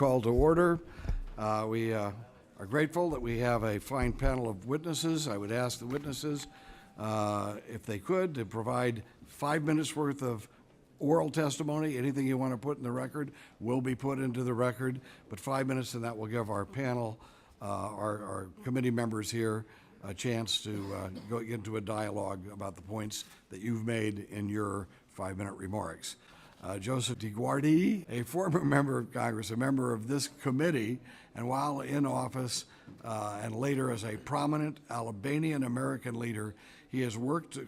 called to order. We are grateful that we have a fine panel of witnesses. I would ask the witnesses, if they could, to provide 5 minutes worth of oral testimony. Anything you want to put in the record will be put into the record, but 5 minutes, and that will give our panel, our committee members here, a chance to go into a dialogue about the points that you've made in your 5-minute remarks. Joseph DioGuardi, a former member of Congress, a member of this committee, and while in office and later as a prominent Albanian American leader, he has worked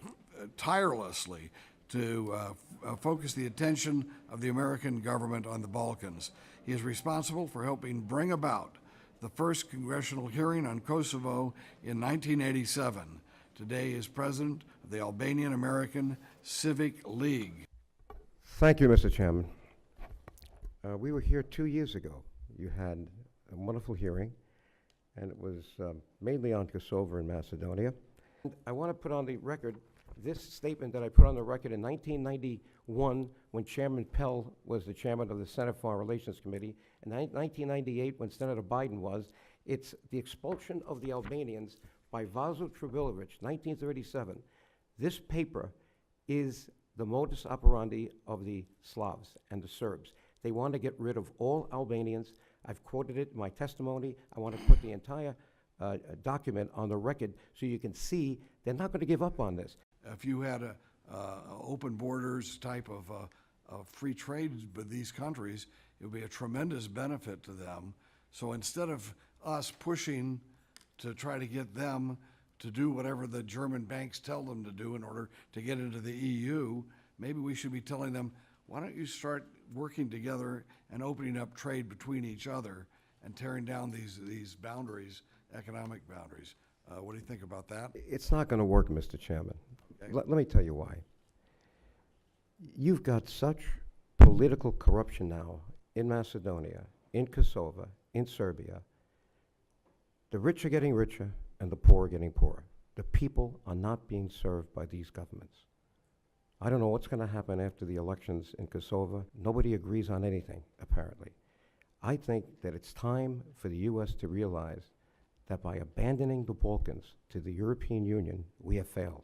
tirelessly to focus the attention of the American government on the Balkans. He is responsible for helping bring about the first congressional hearing on Kosovo in 1987. Today he is president of the Albanian American Civic League. Thank you, Mr. Chairman. We were here 2 years ago. You had a wonderful hearing, and it was mainly on Kosovo and Macedonia. I want to put on the record this statement that I put on the record in 1991 when Chairman Pell was the chairman of the Senate Foreign Relations Committee, and 1998 when Senator Biden was. It's the expulsion of the Albanians by Vaso Trubilovic, 1937. This paper is the modus operandi of the Slavs and the Serbs. They want to get rid of all Albanians. I've quoted it in my testimony. I want to put the entire document on the record so you can see they're not going to give up on this. If you had a open borders type of free trade with these countries, it would be a tremendous benefit to them. So instead of us pushing to try to get them to do whatever the German banks tell them to do in order to get into the EU, maybe we should be telling them, why don't you start working together and opening up trade between each other and tearing down these boundaries, economic boundaries. What do you think about that? It's not going to work, Mr. Chairman. Okay. Let me tell you why. You've got such political corruption now in Macedonia, in Kosovo, in Serbia. The rich are getting richer and the poor are getting poorer. The people are not being served by these governments. I don't know what's going to happen after the elections in Kosovo. Nobody agrees on anything, apparently. I think that it's time for the U.S. to realize that by abandoning the Balkans to the European Union, we have failed.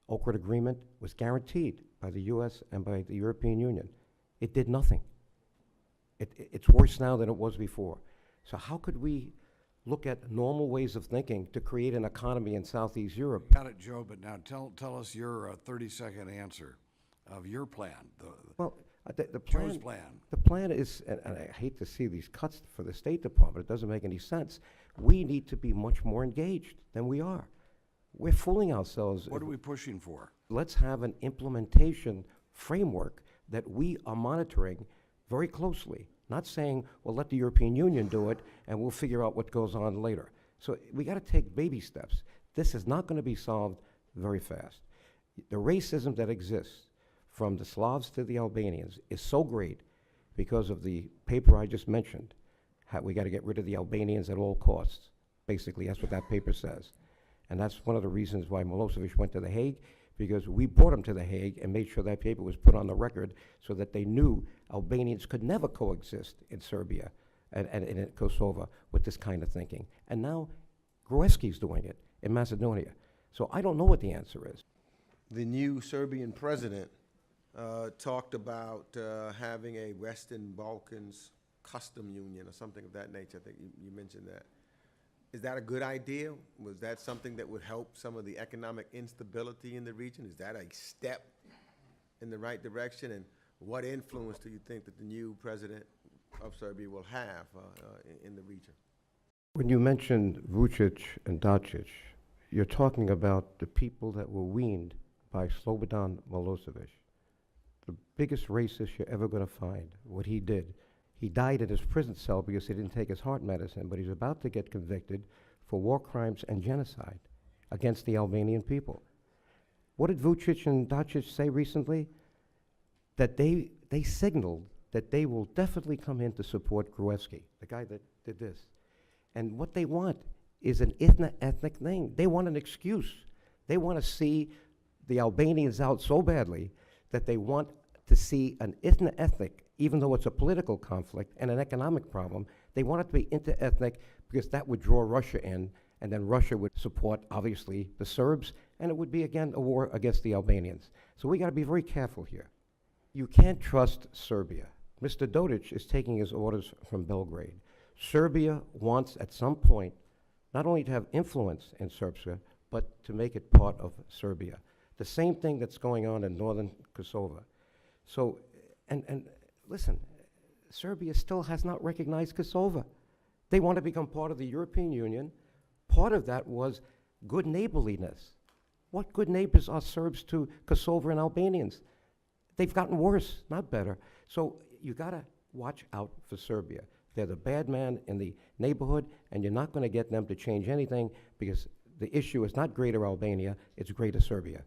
Oakwood Agreement was guaranteed by the U.S. and by the European Union. It did nothing. It's worse now than it was before. So how could we look at normal ways of thinking to create an economy in Southeast Europe? Got it, Joe, but now tell us your 30-second answer of your plan. The plan, Joe's plan. The plan is, and I hate to see these cuts for the State Department, it doesn't make any sense. We need to be much more engaged than we are. We're fooling ourselves. What are we pushing for? Let's have an implementation framework that we are monitoring very closely. Not saying, well, let the European Union do it and we'll figure out what goes on later. So we got to take baby steps. This is not going to be solved very fast. The racism that exists from the Slavs to the Albanians is so great because of the paper I just mentioned. We got to get rid of the Albanians at all costs. Basically, that's what that paper says. And that's one of the reasons why Milosevic went to The Hague, because we brought him to The Hague and made sure that paper was put on the record so that they knew Albanians could never coexist in Serbia and in Kosovo with this kind of thinking. And now Gruevski's doing it in Macedonia. So I don't know what the answer is. The new Serbian president talked about having a Western Balkans custom union or something of that nature. I think you mentioned that. Is that a good idea? Was that something that would help some of the economic instability in the region? Is that a step in the right direction? And what influence do you think that the new president of Serbia will have in the region? When you mentioned Vučić and Dačić, you're talking about the people that were weaned by Slobodan Milosevic, the biggest racist you're ever going to find. What he did, he died in his prison cell because he didn't take his heart medicine, but he's about to get convicted for war crimes and genocide against the Albanian people. What did Vučić and Dačić say recently? That they signaled that they will definitely come in to support Gruevski, the guy that did this. And what they want is an ethnic thing. They want an excuse. They want to see the Albanians out so badly that they want to see an inter-ethnic, even though it's a political conflict and an economic problem, they want it to be inter-ethnic because that would draw Russia in, and then Russia would support, obviously, the Serbs, and it would be, again, a war against the Albanians. So we got to be very careful here. You can't trust Serbia. Mr. Dodic is taking his orders from Belgrade. Serbia wants, at some point, not only to have influence in Serbia, but to make it part of Serbia. The same thing that's going on in northern Kosovo. So, and listen, Serbia still has not recognized Kosovo. They want to become part of the European Union. Part of that was good neighborliness. What good neighbors are Serbs to Kosovo and Albanians? They've gotten worse, not better. So you gotta watch out for Serbia. They're the bad man in the neighborhood, and you're not gonna get them to change anything because the issue is not Greater Albania, it's Greater Serbia.